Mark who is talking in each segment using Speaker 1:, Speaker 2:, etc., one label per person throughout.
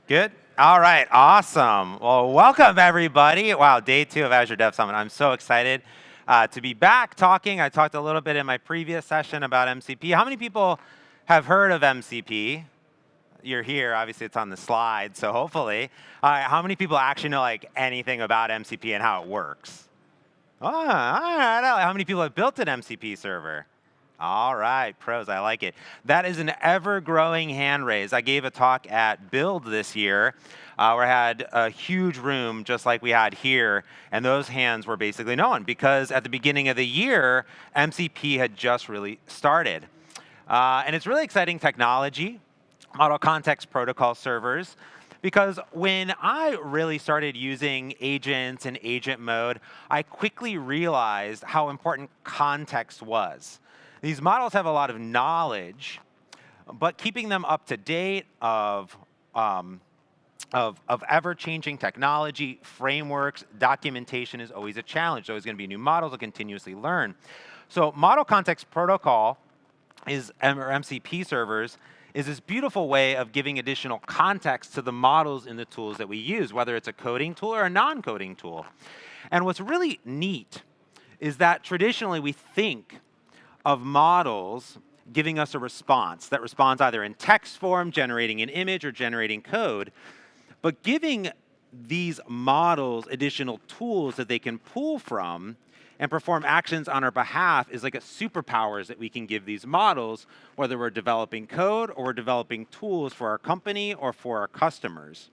Speaker 1: Good? All right, awesome. Well, welcome everybody. Wow, day 2 of Azure Dev Summit. I'm so excited to be back talking. I talked a little bit in my previous session about MCP. How many people have heard of MCP? You're here, obviously it's on the slide, so hopefully. How many people actually know like anything about MCP and how it works? Oh, all right. How many people have built an MCP server? All right, pros, I like it. That is an ever-growing hand raise. I gave a talk at Build this year where I had a huge room just like we had here, and those hands were basically no one because at the beginning of the year, MCP had just really started. And it's really exciting technology, model context protocol servers, because when I really started using agents and agent mode, I quickly realized how important context was. These models have a lot of knowledge, but keeping them up to date of ever-changing technology, frameworks, documentation is always a challenge. There's always going to be new models to continuously learn. So model context protocol is, or MCP servers, is this beautiful way of giving additional context to the models in the tools that we use, whether it's a coding tool or a non-coding tool. And what's really neat is that traditionally we think of models giving us a response that responds either in text form, generating an image, or generating code. But giving these models additional tools that they can pull from and perform actions on our behalf is like a superpowers that we can give these models, whether we're developing code or we're developing tools for our company or for our customers.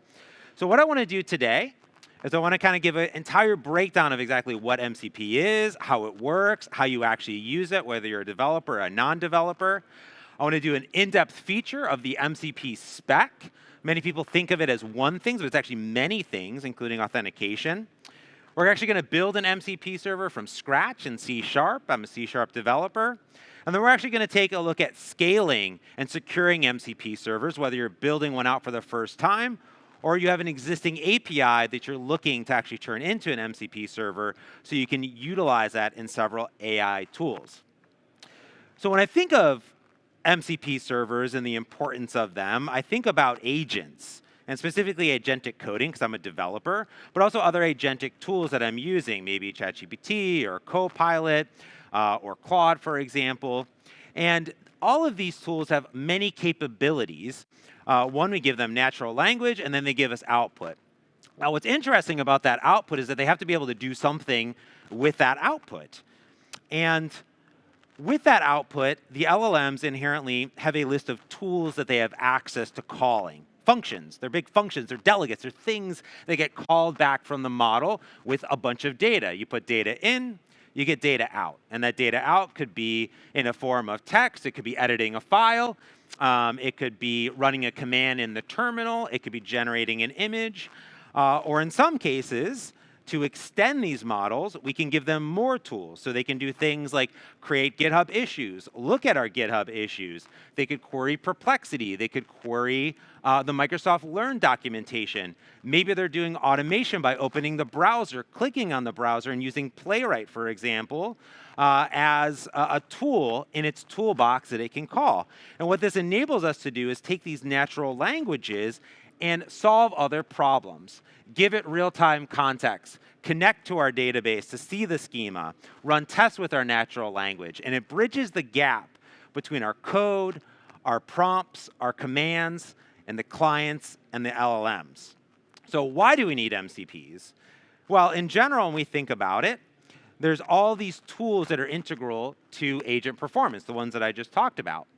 Speaker 1: So what I want to do today is I want to kind of give an entire breakdown of exactly what MCP is, how it works, how you actually use it, whether you're a developer or a non-developer. I want to do an in-depth feature of the MCP spec. Many people think of it as one thing, but it's actually many things, including authentication. We're actually going to build an MCP server from scratch in C#. I'm a C# developer. And then we're actually going to take a look at scaling and securing MCP servers, whether you're building one out for the first time or you have an existing API that you're looking to actually turn into an MCP server so you can utilize that in several AI tools. So when I think of MCP servers and the importance of them, I think about agents, and specifically agentic coding, because I'm a developer, but also other agentic tools that I'm using, maybe ChatGPT or Copilot or Claude, for example. And all of these tools have many capabilities. One, we give them natural language, and then they give us output. Now, what's interesting about that output is that they have to be able to do something with that output. And with that output, the LLMs inherently have a list of tools that they have access to calling. Functions, they're big functions, they're delegates, they're things that get called back from the model with a bunch of data. You put data in, you get data out. And that data out could be in a form of text, it could be editing a file, it could be running a command in the terminal, it could be generating an image, or in some cases, to extend these models, we can give them more tools. So they can do things like create GitHub issues, look at our GitHub issues. They could query Perplexity. They could query the Microsoft Learn documentation. Maybe they're doing automation by opening the browser, clicking on the browser, and using Playwright, for example, as a tool in its toolbox that it can call. And what this enables us to do is take these natural languages and solve other problems. Give it real-time context, connect to our database to see the schema, run tests with our natural language, and it bridges the gap between our code, our prompts, our commands, and the clients and the LLMs. So why do we need MCPs? Well, in general, when we think about it, there's all these tools that are integral to agent performance, the ones that I just talked about.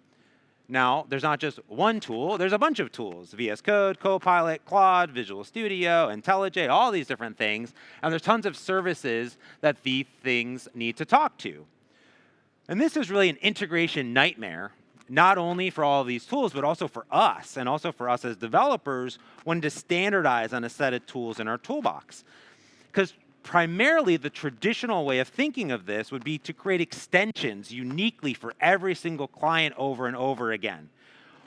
Speaker 1: Now, there's not just one tool, there's a bunch of tools. VS Code, Copilot, Claude, Visual Studio, IntelliJ, all these different things. And there's tons of services that these things need to talk to. And this is really an integration nightmare, not only for all of these tools, but also for us, and also for us as developers, when to standardize on a set of tools in our toolbox. Because primarily, the traditional way of thinking of this would be to create extensions uniquely for every single client over and over again.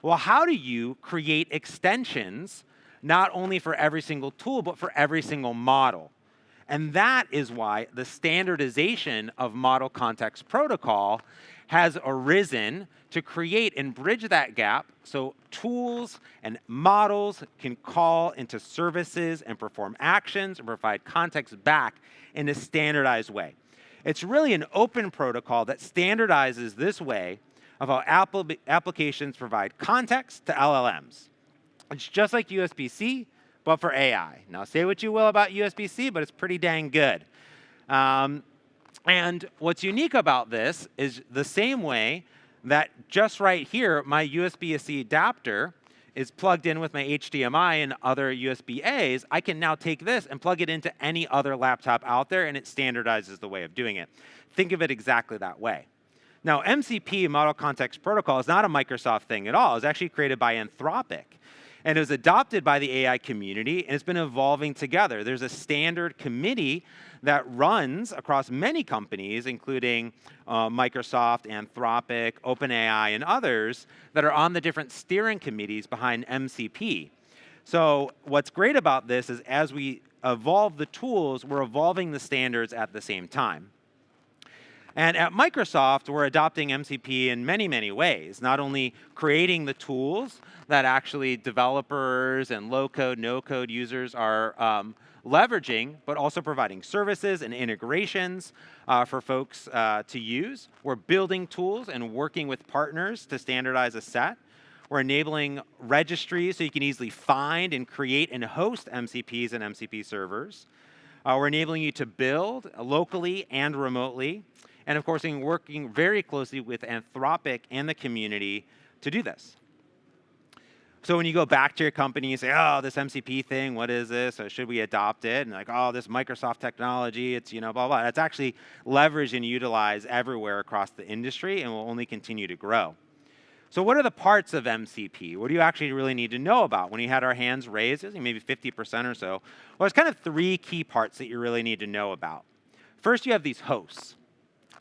Speaker 1: Well, how do you create extensions not only for every single tool, but for every single model? And that is why the standardization of model context protocol has arisen to create and bridge that gap so tools and models can call into services and perform actions and provide context back in a standardized way. It's really an open protocol that standardizes this way of how applications provide context to LLMs. It's just like USB-C, but for AI. Now, say what you will about USB-C, but it's pretty dang good. And what's unique about this is the same way that just right here, my USB-C adapter is plugged in with my HDMI and other USB-As, I can now take this and plug it into any other laptop out there, and it standardizes the way of doing it. Think of it exactly that way. Now, MCP, Model Context Protocol, is not a Microsoft thing at all. It was actually created by Anthropic. And it was adopted by the AI community, and it's been evolving together. There's a standard committee that runs across many companies, including Microsoft, Anthropic, OpenAI, and others, that are on the different steering committees behind MCP. So what's great about this is as we evolve the tools, we're evolving the standards at the same time. And at Microsoft, we're adopting MCP in many, many ways, not only creating the tools that actually developers and low-code, no-code users are leveraging, but also providing services and integrations for folks to use. We're building tools and working with partners to standardize a set. We're enabling registries so you can easily find and create and host MCPs and MCP servers. We're enabling you to build locally and remotely. And of course, we're working very closely with Anthropic and the community to do this. So when you go back to your company, you say, oh, this MCP thing, what is this? Or should we adopt it? And like, oh, this Microsoft technology, it's, blah, blah. That's actually leveraged and utilized everywhere across the industry and will only continue to grow. So what are the parts of MCP? What do you actually really need to know about? When we had our hands raised, maybe 50% or so, well, there's kind of 3 key parts that you really need to know about. First, you have these hosts.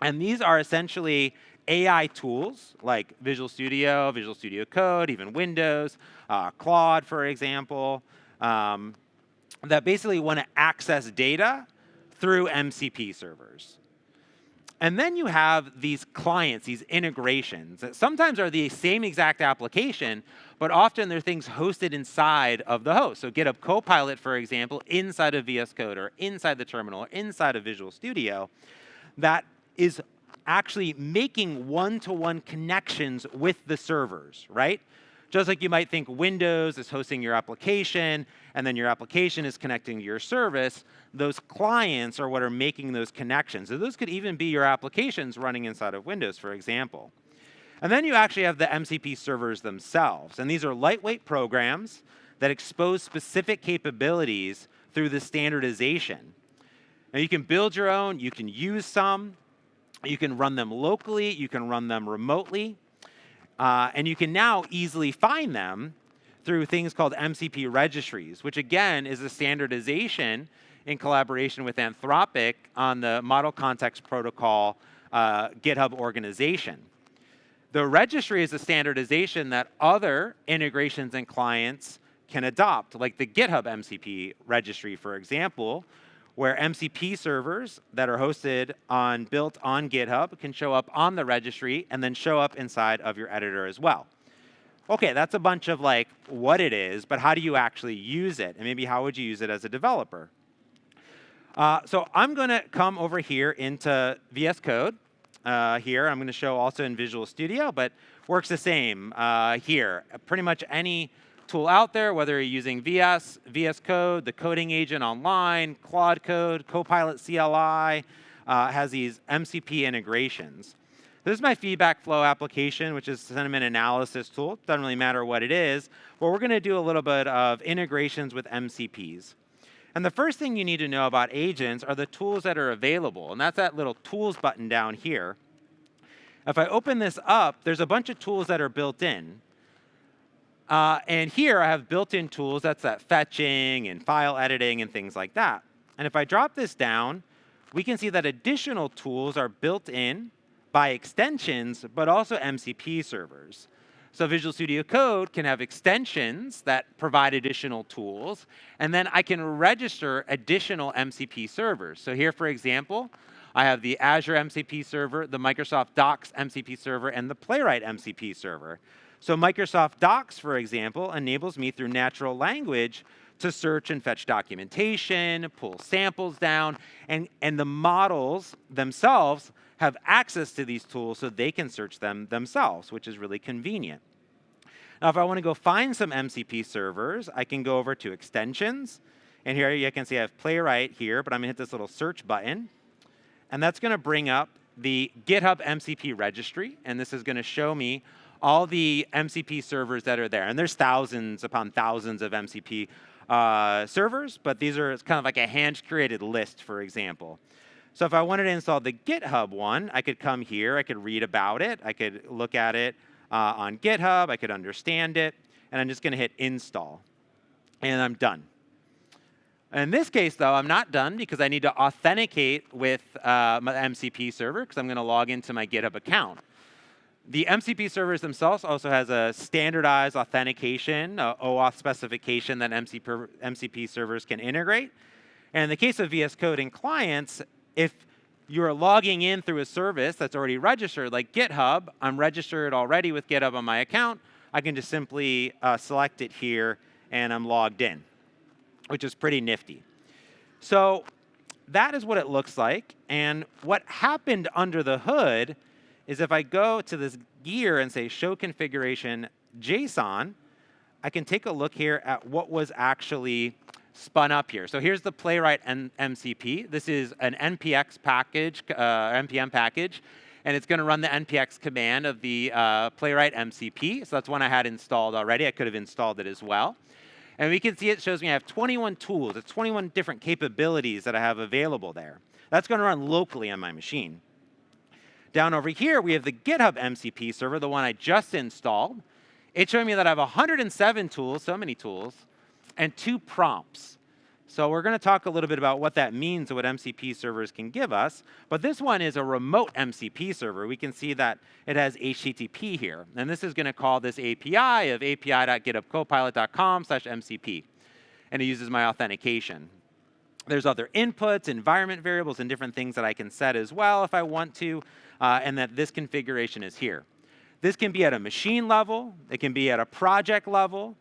Speaker 1: And these are essentially AI tools like Visual Studio, Visual Studio Code, even Windows, Claude, for example, that basically want to access data through MCP servers. And then you have these clients, these integrations, that sometimes are the same exact application, but often they're things hosted inside of the host. So GitHub Copilot, for example, inside of VS Code or inside the terminal or inside of Visual Studio, that is actually making one-to-one connections with the servers, right? Just like you might think Windows is hosting your application, and then your application is connecting to your service, those clients are what are making those connections. So those could even be your applications running inside of Windows, for example. And then you actually have the MCP servers themselves. And these are lightweight programs that expose specific capabilities through the standardization. Now you can build your own, you can use some, you can run them locally, you can run them remotely, and you can now easily find them through things called MCP registries, which again is a standardization in collaboration with Anthropic on the Model Context Protocol GitHub organization. The registry is a standardization that other integrations and clients can adopt, like the GitHub MCP registry, for example, where MCP servers that are hosted built on GitHub can show up on the registry and then show up inside of your editor as well. Okay, that's a bunch of like what it is, but how do you actually use it? And maybe how would you use it as a developer? So I'm going to come over here into VS Code. Here, I'm going to show also in Visual Studio, but works the same here. Pretty much any tool out there, whether you're using VS Code, the coding agent online, Claude Code, Copilot CLI, has these MCP integrations. This is my feedback flow application, which is a sentiment analysis tool. Doesn't really matter what it is, but we're going to do a little bit of integrations with MCPs. And the first thing you need to know about agents are the tools that are available, and that's that little tools button down here. If I open this up, there's a bunch of tools that are built in. And here I have built-in tools, that's that fetching and file editing and things like that. And if I drop this down, we can see that additional tools are built in by extensions, but also MCP servers. So Visual Studio Code can have extensions that provide additional tools, and then I can register additional MCP servers. So here, for example, I have the Azure MCP server, the Microsoft Docs MCP server, and the Playwright MCP server. So Microsoft Docs, for example, enables me through natural language to search and fetch documentation, pull samples down, and the models themselves have access to these tools so they can search them themselves, which is really convenient. Now, if I want to go find some MCP servers, I can go over to extensions. And here you can see I have Playwright here, but I'm going to hit this little search button. And that's going to bring up the GitHub MCP registry. And this is going to show me all the MCP servers that are there. And there's thousands upon thousands of MCP servers, but these are kind of like a hand-created list, for example. So if I wanted to install the GitHub one, I could come here, I could read about it, I could look at it on GitHub, I could understand it, and I'm just going to hit install. And I'm done. In this case, though, I'm not done because I need to authenticate with my MCP server because I'm going to log into my GitHub account. The MCP servers themselves also has a standardized authentication, OAuth specification that MCP servers can integrate. And in the case of VS Code and clients, if you're logging in through a service that's already registered, like GitHub, I'm registered already with GitHub on my account, I can just simply select it here and I'm logged in, which is pretty nifty. So that is what it looks like. And what happened under the hood is if I go to this gear and say show configuration JSON, I can take a look here at what was actually spun up here. So here's the Playwright MCP. This is an NPX package, NPM package, and it's going to run the NPX command of the Playwright MCP. So that's one I had installed already. I could have installed it as well. And we can see it shows me I have 21 tools. It's 21 different capabilities that I have available there. That's going to run locally on my machine. Down over here, we have the GitHub MCP server, the one I just installed. It's showing me that I have 107 tools, so many tools, and 2 prompts. So we're going to talk a little bit about what that means and what MCP servers can give us. But this one is a remote MCP server. We can see that it has HTTP here. And this is going to call this API of api.githubcopilot.com/MCP. And it uses my authentication. There's other inputs, environment variables, and different things that I can set as well if I want to, and that this configuration is here. This can be at a machine level. It can be at a project level.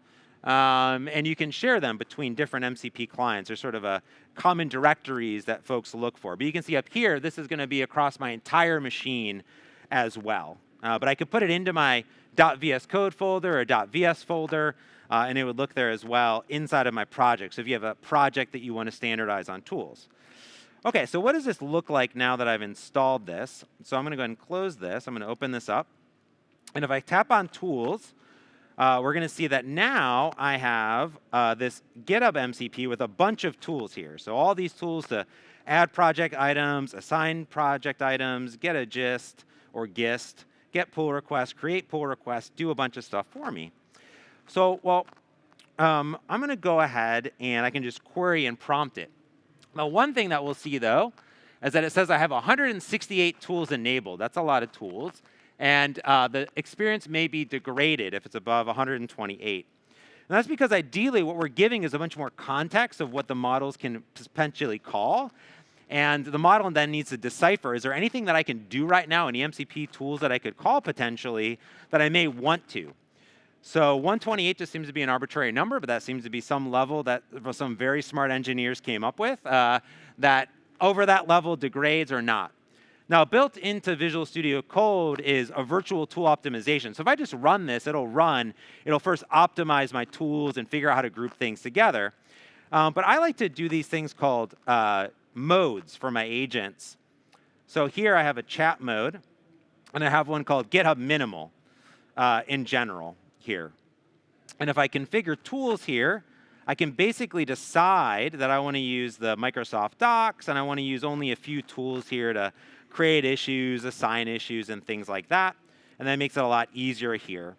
Speaker 1: And you can share them between different MCP clients. There's sort of a common directories that folks look for. But you can see up here, this is going to be across my entire machine as well. But I could put it into my .vs code folder or .vs folder, and it would look there as well inside of my project. So if you have a project that you want to standardize on tools. OK, so what does this look like now that I've installed this? So I'm going to go ahead and close this. I'm going to open this up. And if I tap on tools, we're going to see that now I have this GitHub MCP with a bunch of tools here. So all these tools to add project items, assign project items, get a gist or gist, get pull requests, create pull requests, do a bunch of stuff for me. So, well, I'm going to go ahead and I can just query and prompt it. Now, one thing that we'll see, though, is that it says I have 168 tools enabled. That's a lot of tools. And the experience may be degraded if it's above 128. And that's because ideally what we're giving is a bunch more context of what the models can potentially call. And the model then needs to decipher, is there anything that I can do right now, any MCP tools that I could call potentially that I may want to? So 128 just seems to be an arbitrary number, but that seems to be some level that some very smart engineers came up with that over that level degrades or not. Now, built into Visual Studio Code is a virtual tool optimization. So if I just run this, it'll first optimize my tools and figure out how to group things together. But I like to do these things called modes for my agents. So here I have a chat mode, and I have one called GitHub Minimal in general here. And if I configure tools here, I can basically decide that I want to use the Microsoft Docs, and I want to use only a few tools here to create issues, assign issues, and things like that. And that makes it a lot easier here.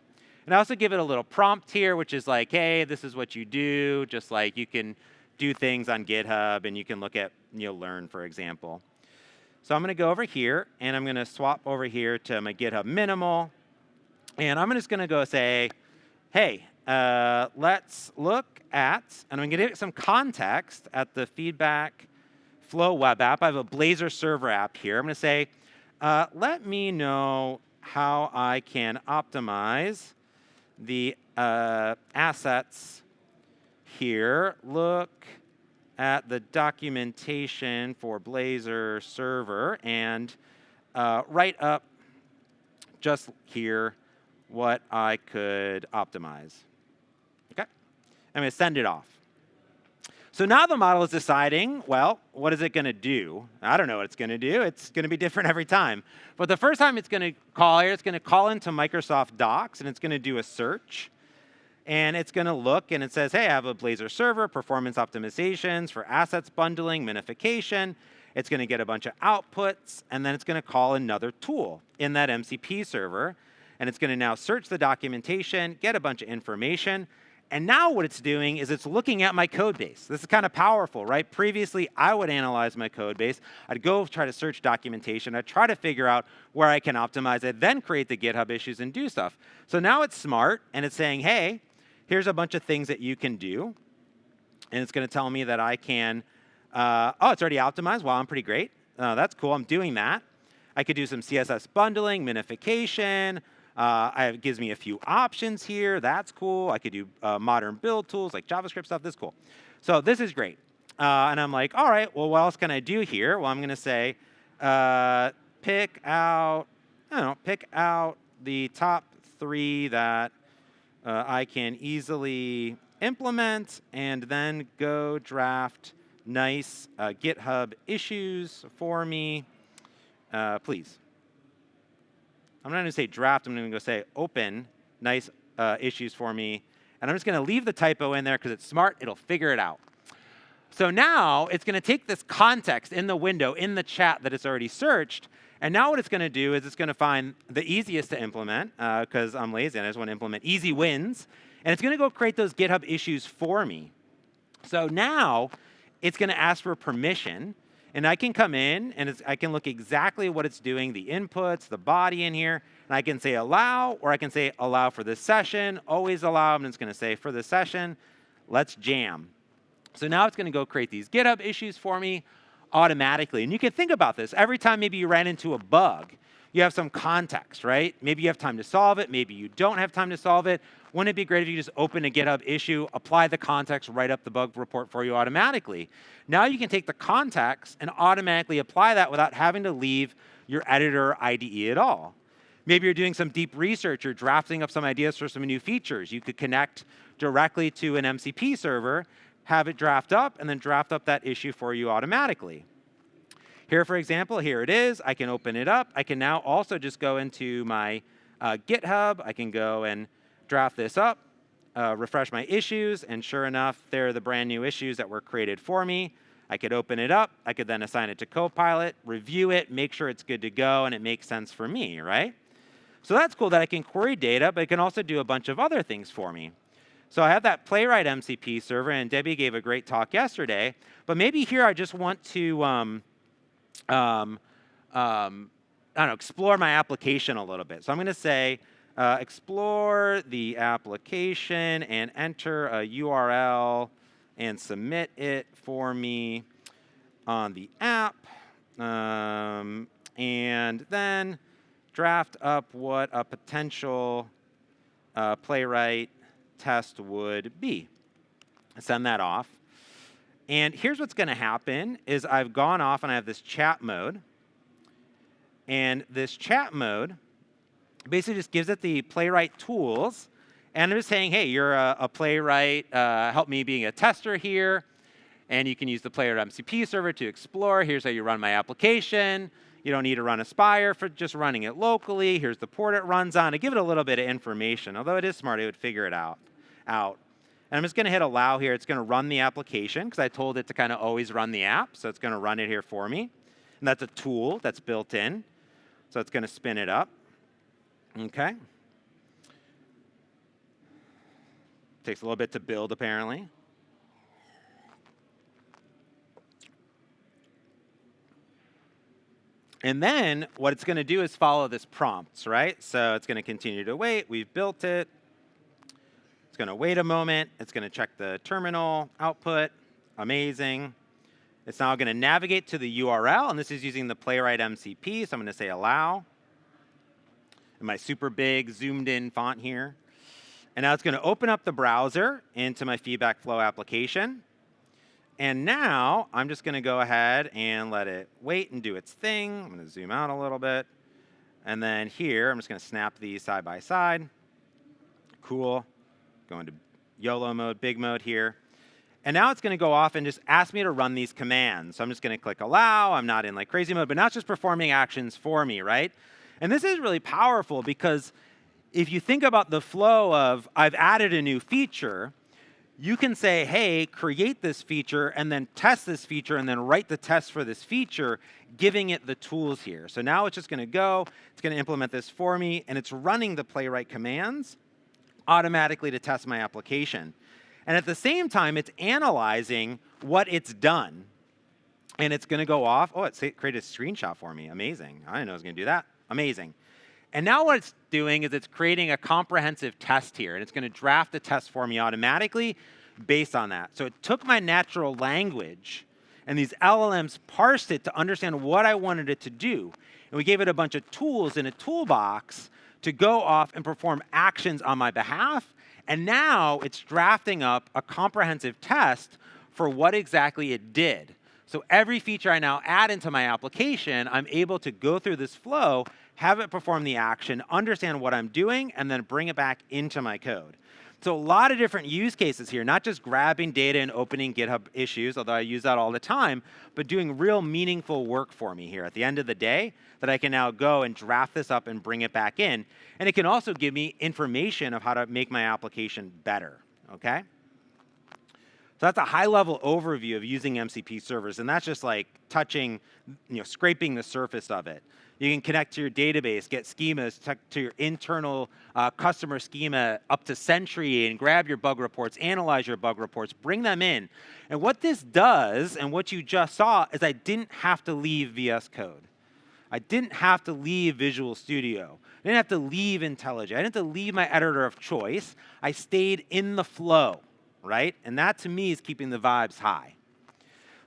Speaker 1: And I also give it a little prompt here, which is like, hey, this is what you do. Just like you can do things on GitHub, and you can look at, learn, for example. So I'm going to go over here, and I'm going to swap over here to my GitHub Minimal. And I'm just going to go say, hey, let's look at, and I'm going to give it some context at the feedback Flow web app. I have a Blazor server app here. I'm going to say, let me know how I can optimize the assets here. Look at the documentation for Blazor server and write up just here what I could optimize. Okay, I'm going to send it off. So now the model is deciding, well, what is it going to do? I don't know what it's going to do. It's going to be different every time. But the first time it's going to call here, it's going to call into Microsoft Docs, and it's going to do a search. And it's going to look, and it says, hey, I have a Blazor server, performance optimizations for assets bundling, minification. It's going to get a bunch of outputs, and then it's going to call another tool in that MCP server. And it's going to now search the documentation, get a bunch of information. And now what it's doing is it's looking at my code base. This is kind of powerful, right? Previously, I would analyze my code base. I'd go try to search documentation. I'd try to figure out where I can optimize it, then create the GitHub issues and do stuff. So now it's smart, and it's saying, hey, here's a bunch of things that you can do. And it's going to tell me that I can, oh, it's already optimized. Wow, I'm pretty great. That's cool. I'm doing that. I could do some CSS bundling, minification. It gives me a few options here. That's cool. I could do modern build tools like JavaScript stuff. This is cool. So this is great. And I'm like, all right, well, what else can I do here? Well, I'm going to say pick out the top 3 that I can easily implement, and then go draft nice GitHub issues for me, please. I'm not going to say draft. I'm going to go say open nice issues for me. And I'm just going to leave the typo in there because it's smart. It'll figure it out. So now it's going to take this context in the window, in the chat that it's already searched. And now what it's going to do is it's going to find the easiest to implement, because I'm lazy and I just want to implement easy wins. And it's going to go create those GitHub issues for me. So now it's going to ask for permission. And I can come in, and I can look exactly what it's doing, the inputs, the body in here. And I can say allow, or I can say allow for this session, always allow. And it's going to say for this session, let's jam. So now it's going to go create these GitHub issues for me automatically. And you can think about this. Every time maybe you ran into a bug, you have some context, right? Maybe you have time to solve it. Maybe you don't have time to solve it. Wouldn't it be great if you just open a GitHub issue, apply the context, write up the bug report for you automatically? Now you can take the context and automatically apply that without having to leave your editor IDE at all. Maybe you're doing some deep research. You're drafting up some ideas for some new features. You could connect directly to an MCP server, have it draft up, and then draft up that issue for you automatically. Here, for example, here it is. I can open it up. I can now also just go into my GitHub. I can go and draft this up, refresh my issues, and sure enough, they're the brand new issues that were created for me. I could open it up. I could then assign it to Copilot, review it, make sure it's good to go, and it makes sense for me, right? So that's cool that I can query data, but it can also do a bunch of other things for me. So I have that Playwright MCP server, and Debbie gave a great talk yesterday. But maybe here I just want to I don't know, explore my application a little bit. So I'm going to say explore the application and enter a URL and submit it for me on the app. And then draft up what a potential Playwright test would be. Send that off. And here's what's going to happen is I've gone off and I have this chat mode. And this chat mode basically just gives it the Playwright tools. And I'm just saying, hey, you're a Playwright. Help me being a tester here. And you can use the Playwright MCP server to explore. Here's how you run my application. You don't need to run Aspire for just running it locally. Here's the port it runs on. I give it a little bit of information. Although it is smart, it would figure it out. And I'm just going to hit allow here. It's going to run the application because I told it to kind of always run the app. So it's going to run it here for me. And that's a tool that's built in. So it's going to spin it up. Okay. Takes a little bit to build, apparently. And then what it's going to do is follow this prompts, right? So it's going to continue to wait. We've built it. It's going to wait a moment. It's going to check the terminal output. Amazing. It's now going to navigate to the URL, and this is using the Playwright MCP, so I'm going to say allow. In my super big zoomed in font here. And now it's going to open up the browser into my feedback flow application. And now I'm just going to go ahead and let it wait and do its thing. I'm going to zoom out a little bit. And then here, I'm just going to snap these side by side. Cool. Go into YOLO mode, big mode here. And now it's going to go off and just ask me to run these commands. So I'm just going to click allow. I'm not in like crazy mode, but now it's just performing actions for me, right? And this is really powerful because if you think about the flow of I've added a new feature, you can say, hey, create this feature and then test this feature and then write the test for this feature, giving it the tools here. So now it's just going to go, it's going to implement this for me, and it's running the Playwright commands automatically to test my application. And at the same time, it's analyzing what it's done. And it's going to go off. Oh, it created a screenshot for me. Amazing. I didn't know it was going to do that. Amazing. And now what it's doing is it's creating a comprehensive test here. And it's going to draft the test for me automatically based on that. So it took my natural language, and these LLMs parsed it to understand what I wanted it to do. And we gave it a bunch of tools in a toolbox to go off and perform actions on my behalf. And now it's drafting up a comprehensive test for what exactly it did. So every feature I now add into my application, I'm able to go through this flow, have it perform the action, understand what I'm doing, and then bring it back into my code. So a lot of different use cases here, not just grabbing data and opening GitHub issues, although I use that all the time, but doing real meaningful work for me here at the end of the day that I can now go and draft this up and bring it back in. And it can also give me information of how to make my application better, okay? So that's a high-level overview of using MCP servers, and that's just like touching, scraping the surface of it. You can connect to your database, get schemas to your internal customer schema up to Sentry and grab your bug reports, analyze your bug reports, bring them in. And what this does, and what you just saw, is I didn't have to leave VS Code. I didn't have to leave Visual Studio. I didn't have to leave IntelliJ. I didn't have to leave my editor of choice. I stayed in the flow, right? And that, to me, is keeping the vibes high.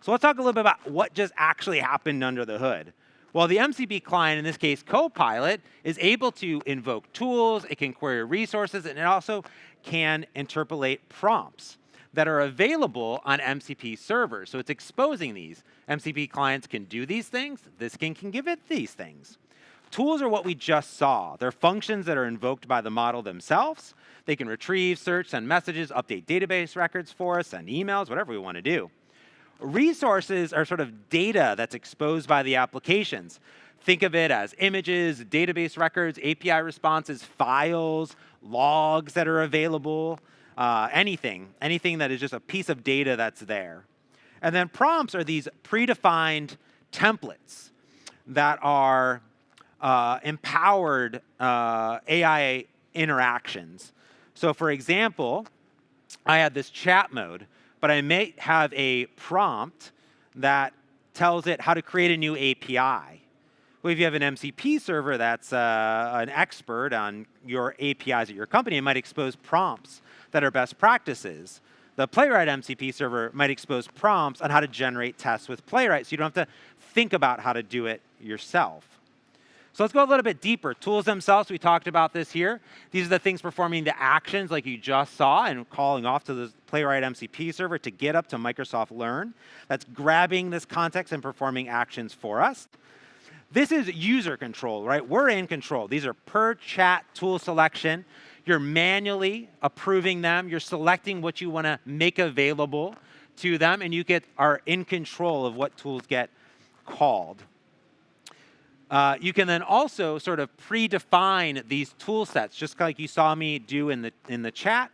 Speaker 1: So let's talk a little bit about what just actually happened under the hood. Well, the MCP client, in this case Copilot, is able to invoke tools, it can query resources, and it also can interpolate prompts that are available on MCP servers. So it's exposing these. MCP clients can do these things. This can give it these things. Tools are what we just saw. They're functions that are invoked by the model themselves. They can retrieve, search, send messages, update database records for us, send emails, whatever we want to do. Resources are sort of data that's exposed by the applications. Think of it as images, database records, API responses, files, logs that are available, anything that is just a piece of data that's there. And then prompts are these predefined templates that are empowered AI interactions. So for example, I have this chat mode, but I may have a prompt that tells it how to create a new API. Well, if you have an MCP server that's an expert on your APIs at your company, it might expose prompts that are best practices. The Playwright MCP server might expose prompts on how to generate tests with Playwright, so you don't have to think about how to do it yourself. So let's go a little bit deeper. Tools themselves, we talked about this here. These are the things performing the actions like you just saw and calling off to the Playwright MCP server to get up to Microsoft Learn. That's grabbing this context and performing actions for us. This is user control, right? We're in control. These are per chat tool selection. You're manually approving them. You're selecting what you want to make available to them, and you are in control of what tools get called. You can then also sort of predefine these tool sets, just like you saw me do in the chat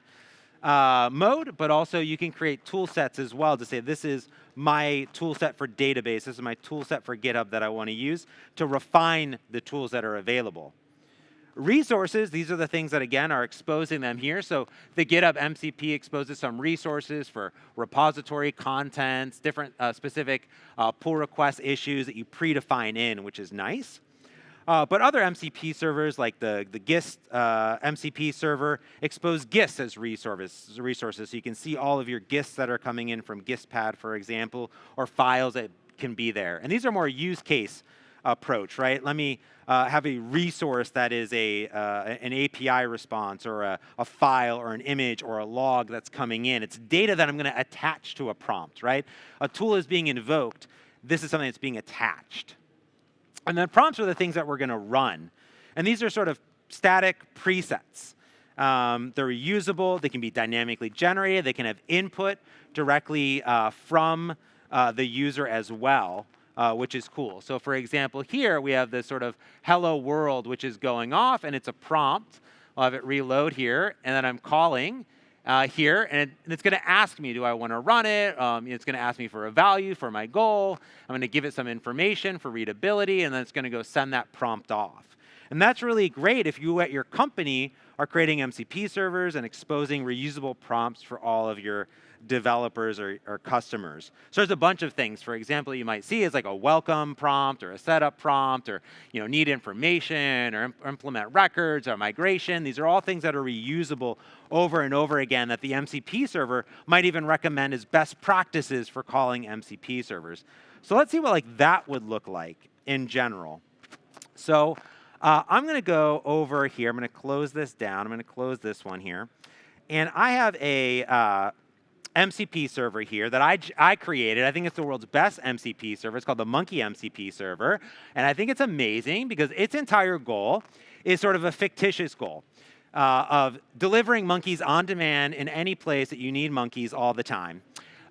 Speaker 1: mode, but also you can create tool sets as well to say, this is my tool set for database, this is my tool set for GitHub that I want to use to refine the tools that are available. Resources, these are the things that, again, are exposing them here. So the GitHub MCP exposes some resources for repository contents, different specific pull request issues that you predefine in, which is nice. But other MCP servers, like the GIST MCP server, expose GIST as resources. So you can see all of your GISTs that are coming in from GISTpad, for example, or files that can be there. And these are more use case approach, right? Let me have a resource that is an API response or a file or an image or a log that's coming in. It's data that I'm going to attach to a prompt, right? A tool is being invoked. This is something that's being attached. And then prompts are the things that we're going to run. And these are sort of static presets. They're reusable. They can be dynamically generated. They can have input directly from the user as well, which is cool. So for example, here we have this sort of hello world, which is going off, and it's a prompt. I'll have it reload here, and then I'm calling here, and it's going to ask me, do I want to run it? It's going to ask me for a value for my goal. I'm going to give it some information for readability, and then it's going to go send that prompt off. And that's really great if you at your company are creating MCP servers and exposing reusable prompts for all of your developers or customers. So there's a bunch of things. For example, you might see is like a welcome prompt or a setup prompt or need information or implement records or migration. These are all things that are reusable over and over again that the MCP server might even recommend as best practices for calling MCP servers. So let's see what that would look like in general. So I'm going to go over here. I'm going to close this down. I'm going to close this one here. And I have a MCP server here that I created. I think it's the world's best MCP server. It's called the Monkey MCP server. And I think it's amazing because its entire goal is sort of a fictitious goal of delivering monkeys on demand in any place that you need monkeys all the time.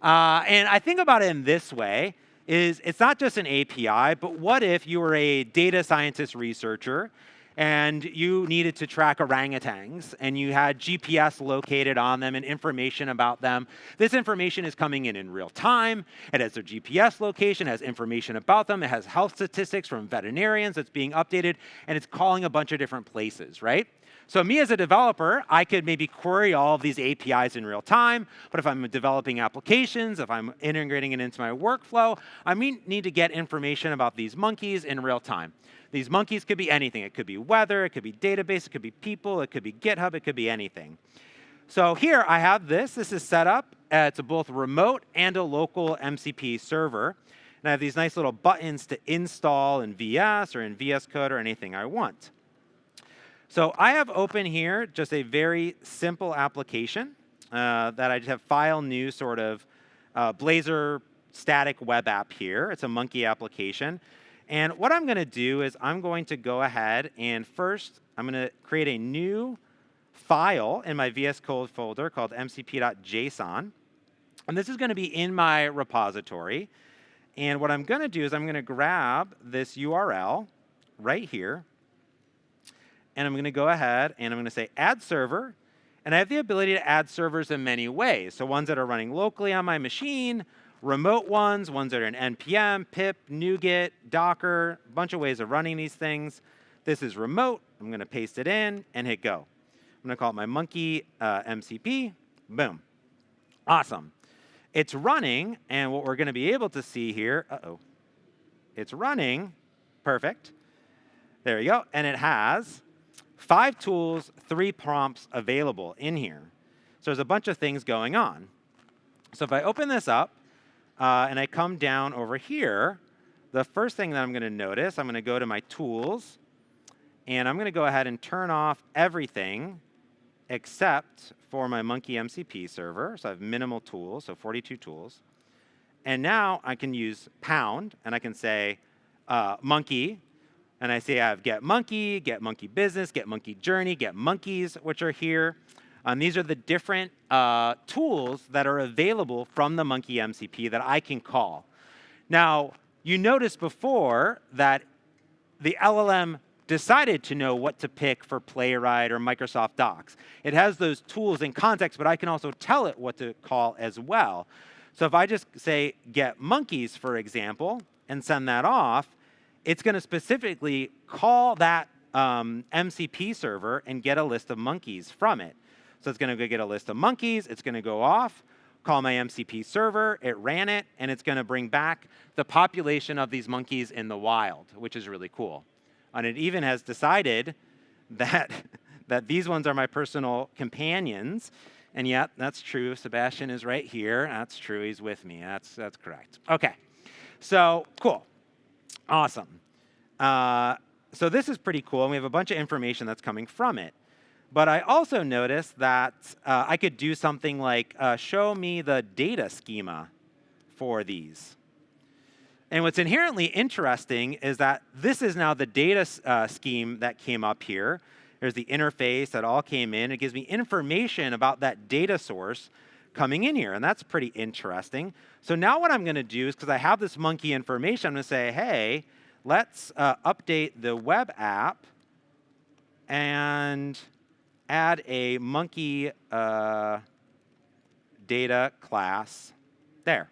Speaker 1: And I think about it in this way. It's not just an API, but what if you were a data scientist researcher and you needed to track orangutans, and you had GPS located on them and information about them. This information is coming in real time. It has their GPS location, has information about them. It has health statistics from veterinarians that's being updated, and it's calling a bunch of different places, right? So me as a developer, I could maybe query all of these APIs in real time, but if I'm developing applications, if I'm integrating it into my workflow, I need to get information about these monkeys in real time. These monkeys could be anything. It could be weather, it could be database, it could be people, it could be GitHub, it could be anything. So here I have this. This is set up. It's a both remote and a local MCP server. And I have these nice little buttons to install in VS or in VS Code or anything I want. So I have open here just a very simple application that I just have file new sort of Blazor static web app here. It's a monkey application. And what I'm going to do is I'm going to go ahead and first I'm going to create a new file in my VS Code folder called mcp.json. And this is going to be in my repository. And what I'm going to do is I'm going to grab this URL right here. And I'm going to go ahead and I'm going to say add server. And I have the ability to add servers in many ways. So ones that are running locally on my machine, remote ones that are in NPM, pip, NuGet, Docker, a bunch of ways of running these things. This is remote. I'm going to paste it in and hit go. I'm going to call it my monkey MCP. Boom. Awesome. It's running, and what we're going to be able to see here, it's running. Perfect. There we go. And it has 5 tools, 3 prompts available in here. So there's a bunch of things going on. So if I open this up and I come down over here, the first thing that I'm going to notice, I'm going to go to my tools, and I'm going to go ahead and turn off everything except for my monkey MCP server. So I have minimal tools, so 42 tools. And now I can use pound, and I can say monkey. And I say I have get monkey business, get monkey journey, get monkeys, which are here. These are the different tools that are available from the monkey MCP that I can call. Now, you noticed before that the LLM decided to know what to pick for Playwright or Microsoft Docs. It has those tools in context, but I can also tell it what to call as well. So if I just say get monkeys, for example, and send that off, it's going to specifically call that MCP server and get a list of monkeys from it. So it's going to go get a list of monkeys. It's going to go off, call my MCP server. It ran it, and it's going to bring back the population of these monkeys in the wild, which is really cool. And it even has decided that, that these ones are my personal companions. And yet, that's true. Sebastian is right here. That's true. He's with me. That's correct. Okay. So, cool. Awesome. So this is pretty cool. And we have a bunch of information that's coming from it. But I also noticed that I could do something like show me the data schema for these. And what's inherently interesting is that this is now the data scheme that came up here. There's the interface that all came in. It gives me information about that data source coming in here, and that's pretty interesting. So now what I'm going to do is, because I have this monkey information, I'm going to say, hey, let's update the web app and add a monkey data class there.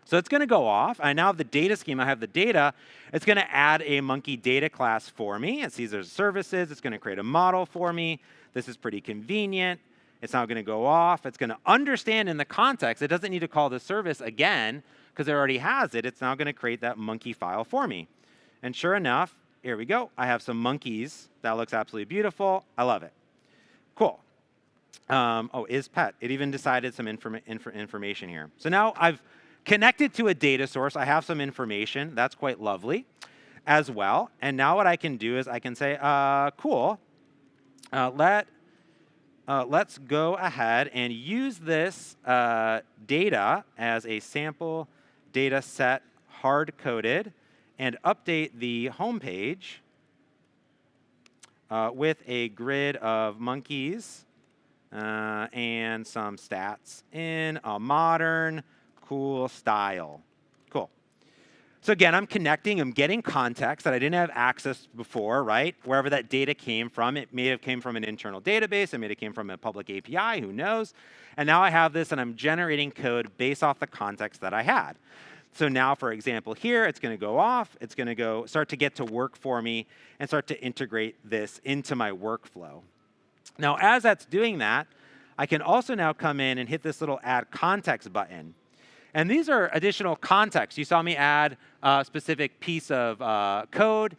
Speaker 1: So it's going to go off. I now have the data scheme. I have the data. It's going to add a monkey data class for me. It sees there's services. It's going to create a model for me. This is pretty convenient. It's now going to go off. It's going to understand in the context. It doesn't need to call the service again because it already has it. It's now going to create that monkey file for me. And sure enough, here we go. I have some monkeys. That looks absolutely beautiful. I love it. Cool. Oh, is pet. It even decided some information here. So now I've connected to a data source. I have some information. That's quite lovely as well. And now what I can do is I can say, cool, let's go ahead and use this data as a sample data set hard-coded and update the home page with a grid of monkeys and some stats in a modern, cool style. Cool. So again, I'm connecting, I'm getting context that I didn't have access before, right? Wherever that data came from, it may have came from an internal database, it may have came from a public API, who knows? And now I have this and I'm generating code based off the context that I had. So now, for example, here, it's going to go off, it's going to go start to get to work for me and start to integrate this into my workflow. Now, as that's doing that, I can also now come in and hit this little add context button. And these are additional context. You saw me add a specific piece of code.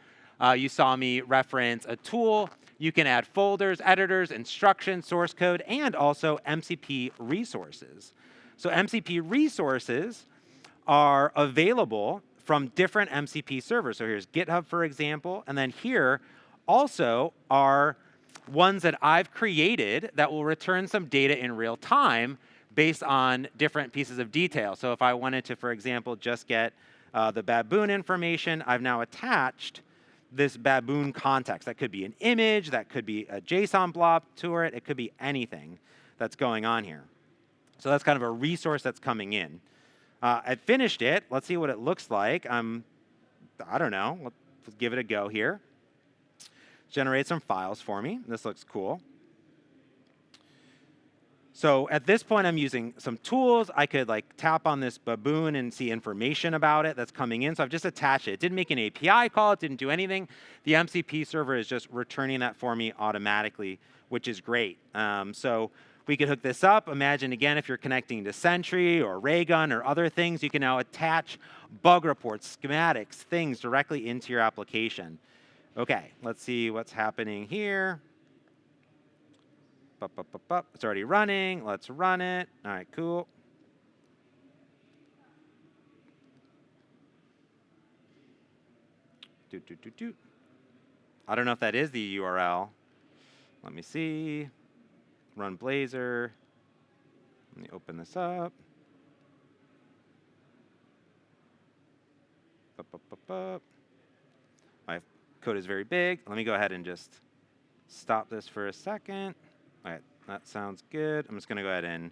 Speaker 1: You saw me reference a tool. You can add folders, editors, instructions, source code, and also MCP resources. So MCP resources are available from different MCP servers. So here's GitHub, for example. And then here also are ones that I've created that will return some data in real time based on different pieces of detail. So if I wanted to, for example, just get the baboon information, I've now attached this baboon context. That could be an image, that could be a JSON blob to it, it could be anything that's going on here. So that's kind of a resource that's coming in. I finished it. Let's see what it looks like. I don't know. Let's give it a go here. Generate some files for me. This looks cool. So at this point, I'm using some tools. I could like tap on this baboon and see information about it that's coming in. So I've just attached it. It didn't make an API call. It didn't do anything. The MCP server is just returning that for me automatically, which is great. So we could hook this up. Imagine, again, if you're connecting to Sentry or Raygun or other things, you can now attach bug reports, schematics, things directly into your application. OK, let's see what's happening here. It's already running. Let's run it. All right, cool. I don't know if that is the URL. Let me see. Run Blazor. Let me open this up. My code is very big. Let me go ahead and just stop this for a second. All right, that sounds good. I'm just going to go ahead and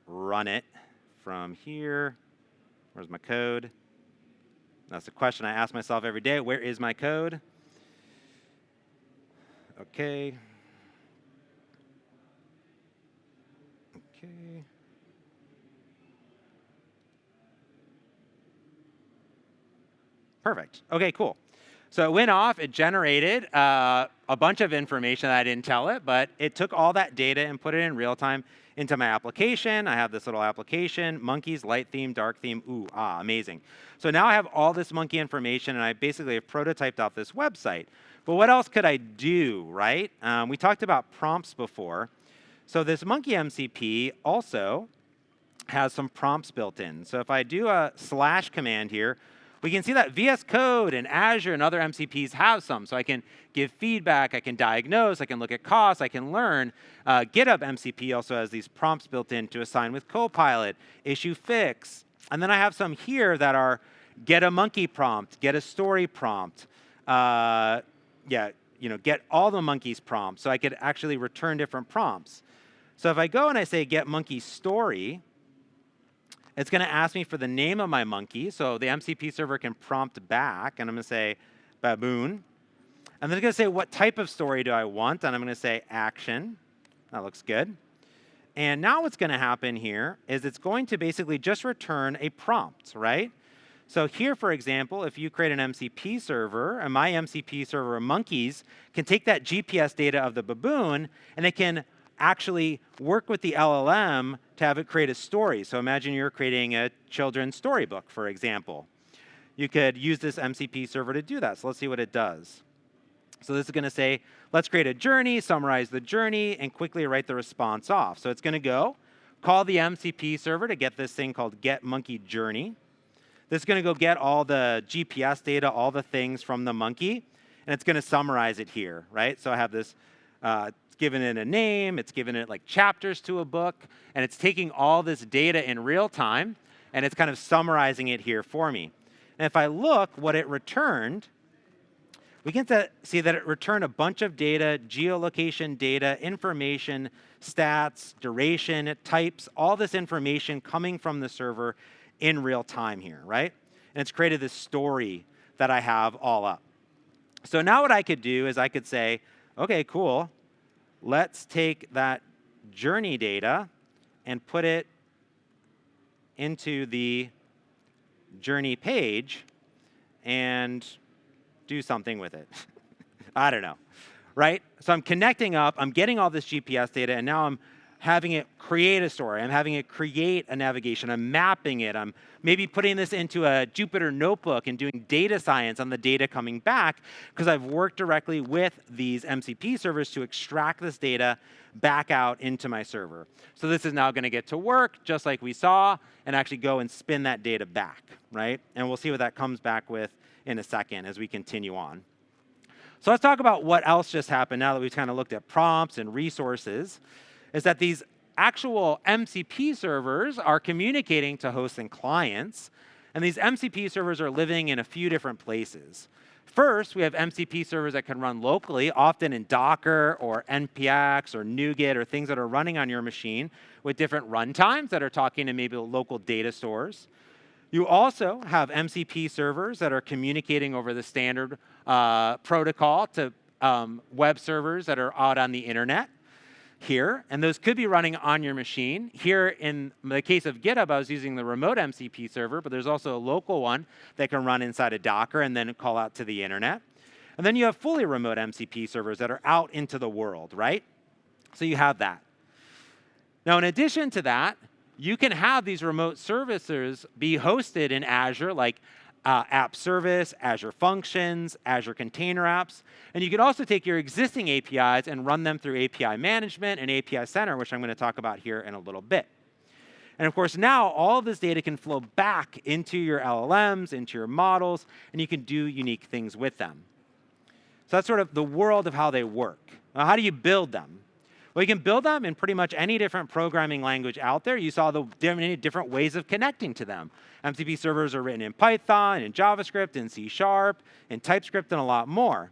Speaker 1: run it from here. Where's my code? That's the question I ask myself every day. Where is my code? OK. OK. Perfect. OK, cool. So it went off. It generated a a bunch of information that I didn't tell it, but it took all that data and put it in real time into my application. I have this little application, monkeys, light theme, dark theme, amazing. So now I have all this monkey information, and I basically have prototyped out this website. But what else could I do, right? We talked about prompts before. So this monkey MCP also has some prompts built in. So if I do a / command here, we can see that VS Code and Azure and other MCPs have some. So I can give feedback, I can diagnose, I can look at costs, I can learn. GitHub MCP also has these prompts built in to assign with Copilot, issue fix. And then I have some here that are get a monkey prompt, get a story prompt, get all the monkeys prompts. So I could actually return different prompts. So if I go and I say get monkey story, it's going to ask me for the name of my monkey. So the MCP server can prompt back, and I'm going to say baboon. And then it's going to say what type of story do I want, and I'm going to say action. That looks good. And now what's going to happen here is it's going to basically just return a prompt, right? So here, for example, if you create an MCP server, and my MCP server monkeys can take that GPS data of the baboon, and it can actually work with the LLM to have it create a story. So imagine you're creating a children's storybook, for example. You could use this MCP server to do that. So let's see what it does. So this is going to say, let's create a journey, summarize the journey, and quickly write the response off. So it's going to go call the MCP server to get this thing called get monkey journey. This is going to go get all the GPS data, all the things from the monkey, and it's going to summarize it here, right? So I have this given it a name, it's given it like chapters to a book, and it's taking all this data in real time, and it's kind of summarizing it here for me. And if I look what it returned, we can see that it returned a bunch of data, geolocation data, information, stats, duration, types, all this information coming from the server in real time here, right? And it's created this story that I have all up. So now what I could do is I could say, okay, cool. Let's take that journey data and put it into the journey page and do something with it. I don't know, right? So I'm connecting up, I'm getting all this GPS data, and now I'm having it create a story. I'm having it create a navigation. I'm mapping it. I'm maybe putting this into a Jupyter notebook and doing data science on the data coming back because I've worked directly with these MCP servers to extract this data back out into my server. So this is now going to get to work just like we saw and actually go and spin that data back, right? And we'll see what that comes back with in a second as we continue on. So let's talk about what else just happened now that we've kind of looked at prompts and resources. Is that these actual MCP servers are communicating to hosts and clients, and these MCP servers are living in a few different places. First, we have MCP servers that can run locally, often in Docker or NPX or NuGet or things that are running on your machine with different runtimes that are talking to maybe local data stores. You also have MCP servers that are communicating over the standard protocol to web servers that are out on the internet. Here, and those could be running on your machine. Here, in the case of GitHub, I was using the remote MCP server, but there's also a local one that can run inside of Docker and then call out to the internet. And then you have fully remote MCP servers that are out into the world, right? So you have that. Now, in addition to that, you can have these remote services be hosted in Azure, like App Service, Azure Functions, Azure Container Apps. And you can also take your existing APIs and run them through API Management and API Center, which I'm going to talk about here in a little bit. And of course, now all of this data can flow back into your LLMs, into your models, and you can do unique things with them. So that's sort of the world of how they work. Now, how do you build them? Well, you can build them in pretty much any different programming language out there. You saw the many different ways of connecting to them. MCP servers are written in Python, in JavaScript, in C#, in TypeScript, and a lot more.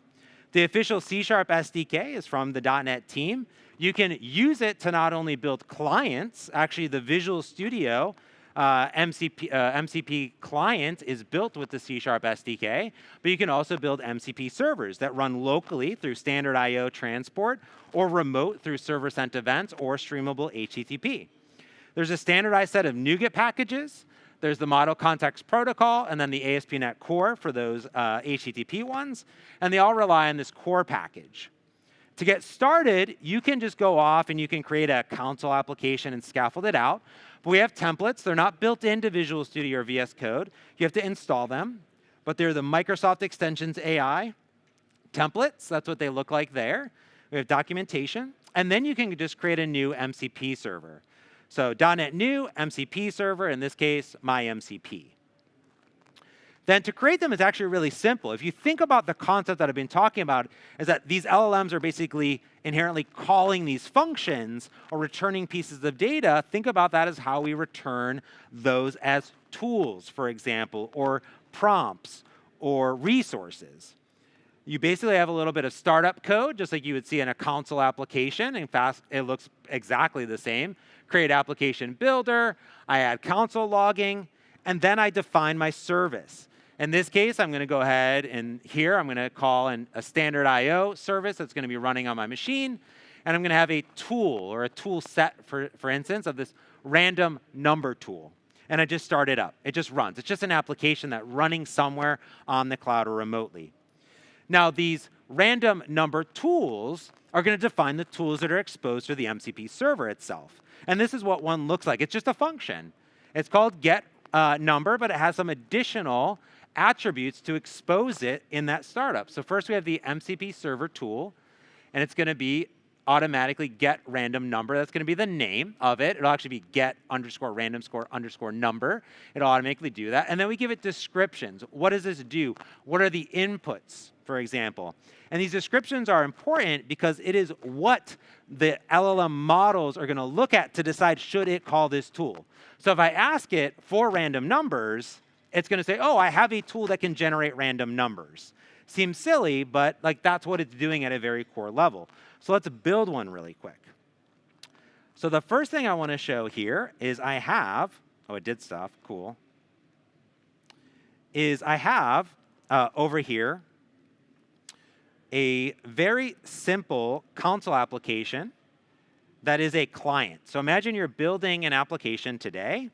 Speaker 1: The official C# SDK is from the .NET team. You can use it to not only build clients, actually the Visual Studio MCP client is built with the C# SDK, but you can also build MCP servers that run locally through standard I/O transport or remote through server-sent events or streamable HTTP. There's a standardized set of NuGet packages. There's the Model Context Protocol, and then the ASP.NET Core for those HTTP ones, and they all rely on this core package. To get started, you can just go off and you can create a console application and scaffold it out. But we have templates. They're not built into Visual Studio or VS Code. You have to install them. But they're the Microsoft Extensions AI templates. That's what they look like there. We have documentation. And then you can just create a new MCP server. So .NET New, MCP server, in this case, my MCP. Then to create them is actually really simple. If you think about the concept that I've been talking about, is that these LLMs are basically inherently calling these functions or returning pieces of data. Think about that as how we return those as tools, for example, or prompts or resources. You basically have a little bit of startup code, just like you would see in a console application. In fact, it looks exactly the same. Create application builder, I add console logging, and then I define my service. In this case, I'm going to go ahead and here I'm going to call a standard I/O service that's going to be running on my machine, and I'm going to have a tool or a tool set, for instance, of this random number tool. And I just start it up. It just runs. It's just an application that's running somewhere on the cloud or remotely. Now, these random number tools are going to define the tools that are exposed to the MCP server itself. And this is what one looks like. It's just a function. It's called get number, but it has some additional attributes to expose it in that startup. So first we have the MCP server tool, and it's going to be automatically get random number. That's going to be the name of it. It'll actually be get underscore random score underscore number. It'll automatically do that. And then we give it descriptions. What does this do? What are the inputs, for example? And these descriptions are important because it is what the LLM models are going to look at to decide should it call this tool. So if I ask it for random numbers, it's going to say, oh, I have a tool that can generate random numbers. Seems silly, but like that's what it's doing at a very core level. So let's build one really quick. So the first thing I want to show here is I have, oh, it did stuff, cool, is I have over here a very simple console application that is a client. So imagine you're building an application today,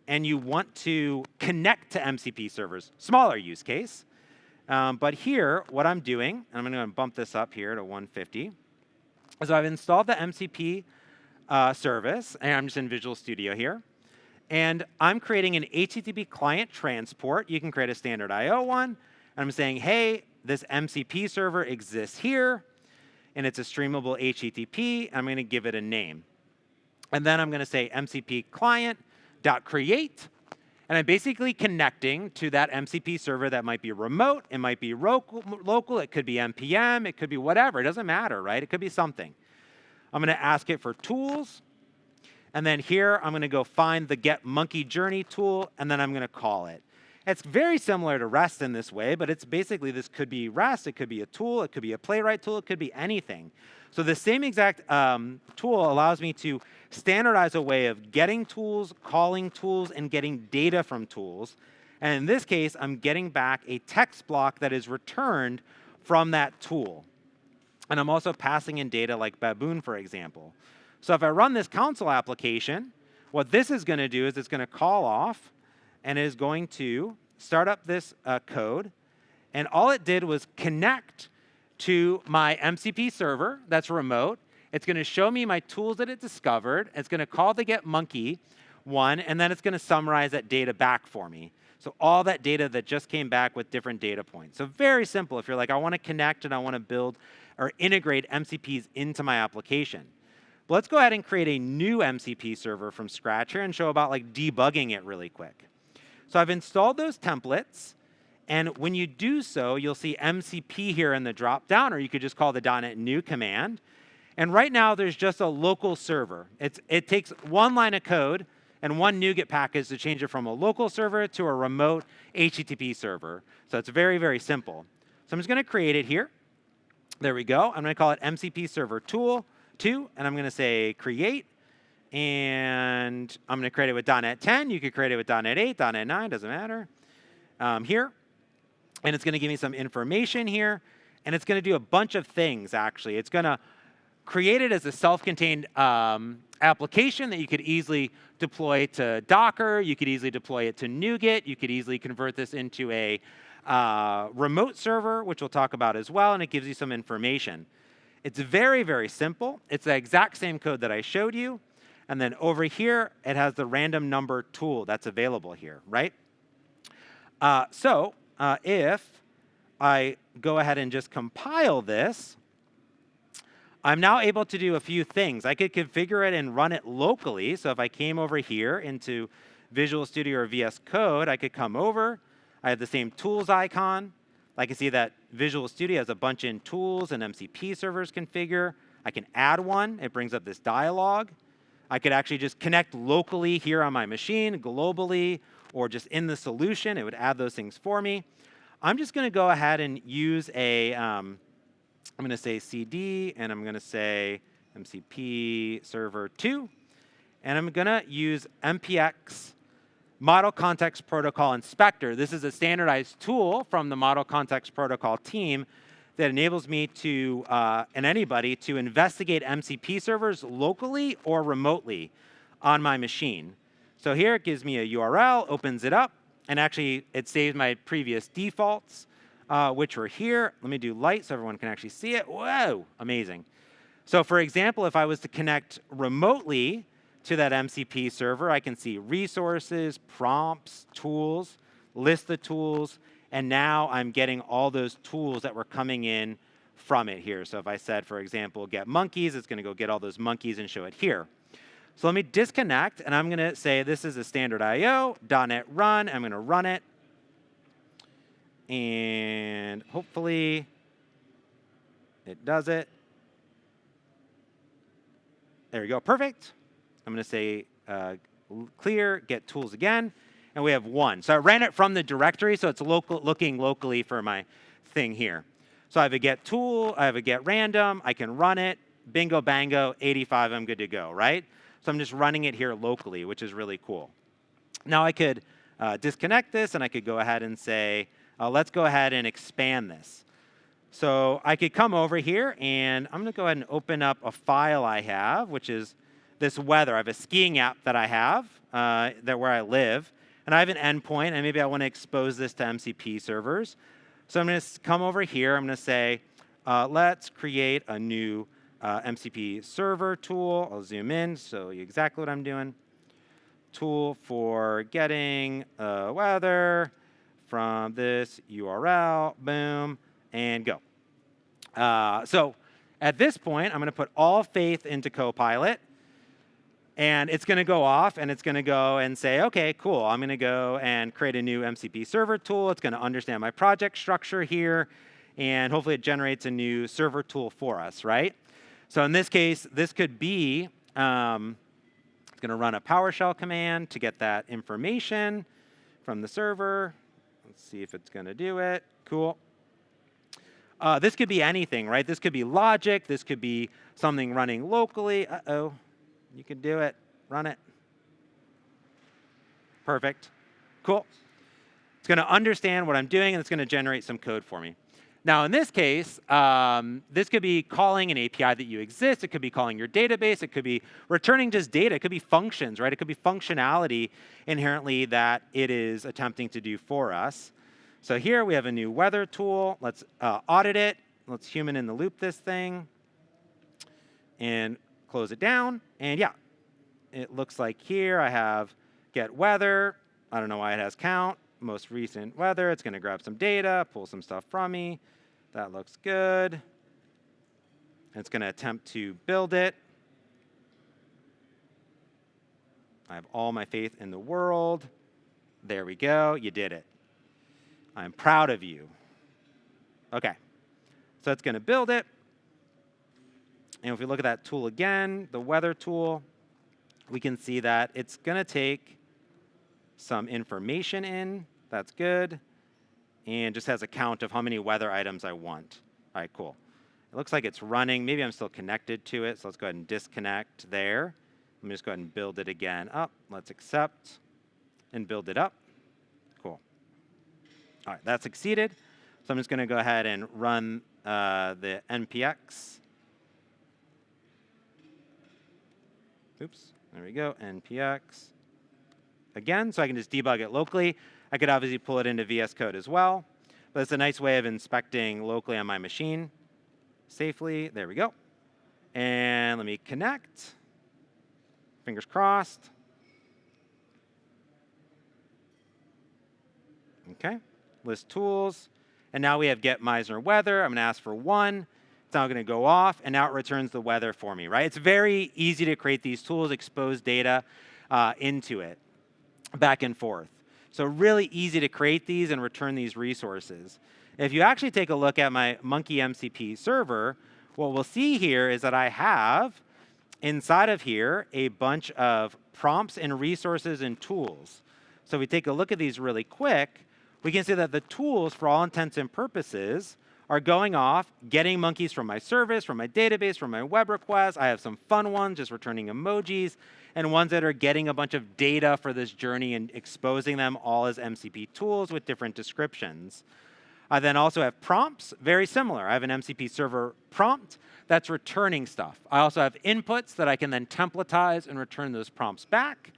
Speaker 1: and you want to connect to MCP servers, smaller use case. But here, what I'm doing, and I'm going to bump this up here to 150, is I've installed the MCP service, and I'm just in Visual Studio here. And I'm creating an HTTP client transport. You can create a standard I/O one. And I'm saying, hey, this MCP server exists here, and it's a streamable HTTP. I'm going to give it a name. And then I'm going to say MCP client.create. And I'm basically connecting to that MCP server that might be remote, it might be local, it could be NPM, it could be whatever. It doesn't matter, right? It could be something. I'm going to ask it for tools. And then here, I'm going to go find the get monkey journey tool, and then I'm going to call it. It's very similar to REST in this way, but it's basically this could be REST, it could be a tool, it could be a playwright tool, it could be anything. So the same exact tool allows me to standardize a way of getting tools, calling tools, and getting data from tools. And in this case, I'm getting back a text block that is returned from that tool. And I'm also passing in data like Baboon, for example. So if I run this console application, what this is going to do is it's going to call off and is going to start up this code. And all it did was connect to my MCP server that's remote. It's going to show me my tools that it discovered. It's going to call the get monkey one, and then it's going to summarize that data back for me. So all that data that just came back with different data points. So very simple if you're like, I want to connect and I want to build or integrate MCPs into my application. But let's go ahead and create a new MCP server from scratch here and show about like debugging it really quick. So I've installed those templates. And when you do so, you'll see MCP here in the drop-down, or you could just call the .NET New command. And right now, there's just a local server. It takes one line of code and one NuGet package to change it from a local server to a remote HTTP server. So it's very, very simple. So I'm just going to create it here. There we go. I'm going to call it MCP Server Tool 2, and I'm going to say create. And I'm going to create it with .NET 10. You could create it with .NET 8, .NET 9, doesn't matter. Here. And it's going to give me some information here. And it's going to do a bunch of things, actually. It's going to create it as a self-contained application that you could easily deploy to Docker. You could easily deploy it to NuGet. You could easily convert this into a remote server, which we'll talk about as well. And it gives you some information. It's very, very simple. It's the exact same code that I showed you. And then over here, it has the random number tool that's available here, right? If I go ahead and just compile this, I'm now able to do a few things. I could configure it and run it locally. So if I came over here into Visual Studio or VS Code, I could come over. I have the same tools icon. I can see that Visual Studio has a bunch in tools and MCP servers configure. I can add one. It brings up this dialog. I could actually just connect locally here on my machine, globally, or just in the solution. It would add those things for me. I'm just going to go ahead and use a, I'm going to say CD, and I'm going to say MCP server 2. And I'm going to use MPX Model Context Protocol Inspector. This is a standardized tool from the Model Context Protocol team that enables me to, and anybody, to investigate MCP servers locally or remotely on my machine. So here it gives me a URL, opens it up, and actually it saves my previous defaults, which were here. Let me do light so everyone can actually see it. Whoa, amazing. So for example, if I was to connect remotely to that MCP server, I can see resources, prompts, tools, list the tools, and now I'm getting all those tools that were coming in from it here. So if I said, for example, get monkeys, it's going to go get all those monkeys and show it here. So let me disconnect, and I'm going to say this is a standard IO, .NET run. I'm going to run it. And hopefully it does it. There we go, perfect. I'm going to say clear, get tools again, and we have 1. So I ran it from the directory, so it's looking locally for my thing here. So I have a get tool, I have a get random, I can run it, bingo bango, 85, I'm good to go, right? So I'm just running it here locally, which is really cool. Now I could disconnect this, and I could go ahead and say, let's go ahead and expand this. So I could come over here, and I'm going to go ahead and open up a file I have, which is this weather. I have a skiing app that I have where I live, and I have an endpoint, and maybe I want to expose this to MCP servers. So I'm going to come over here. I'm going to say, let's create a new MCP server tool. I'll zoom in so you exactly what I'm doing. Tool for getting weather from this URL, boom, and go. So at this point, I'm going to put all faith into Copilot. And it's going to go off, and it's going to go and say, OK, cool. I'm going to go and create a new MCP server tool. It's going to understand my project structure here. And hopefully it generates a new server tool for us, right? So in this case, this could be, it's going to run a PowerShell command to get that information from the server. Let's see if it's going to do it. Cool. This could be anything, right? This could be logic. This could be something running locally. Uh-oh. You can do it. Run it. Perfect. Cool. It's going to understand what I'm doing, and it's going to generate some code for me. Now, in this case, this could be calling an API that you exist. It could be calling your database. It could be returning just data. It could be functions, right? It could be functionality inherently that it is attempting to do for us. So here we have a new weather tool. Let's audit it. Let's human in the loop this thing. And close it down, and yeah, it looks like here I have get weather. I don't know why it has count. Most recent weather. It's going to grab some data, pull some stuff from me. That looks good. It's going to attempt to build it. I have all my faith in the world. There we go. You did it. I'm proud of you. OK. So it's going to build it. And if we look at that tool again, the weather tool, we can see that it's going to take some information in. That's good. And just has a count of how many weather items I want. All right, cool. It looks like it's running. Maybe I'm still connected to it. So let's go ahead and disconnect there. Let me just go ahead and build it again up. Let's accept and build it up. Cool. All right, that succeeded. So I'm just going to go ahead and run the npx. Oops, there we go, npx. Again, so I can just debug it locally. I could obviously pull it into VS Code as well. But it's a nice way of inspecting locally on my machine. safely. There we go. And let me connect. Fingers crossed. Okay, list tools. And now we have get Meisner weather. I'm going to ask for 1. It's now going to go off, and now it returns the weather for me, right? It's very easy to create these tools, expose data into it, back and forth. So really easy to create these and return these resources. If you actually take a look at my Monkey MCP server, what we'll see here is that I have inside of here a bunch of prompts and resources and tools. So if we take a look at these really quick, we can see that the tools, for all intents and purposes, are going off, getting monkeys from my service, from my database, from my web requests. I have some fun ones, just returning emojis, and ones that are getting a bunch of data for this journey and exposing them all as MCP tools with different descriptions. I then also have prompts, very similar. I have an MCP server prompt that's returning stuff. I also have inputs that I can then templatize and return those prompts back.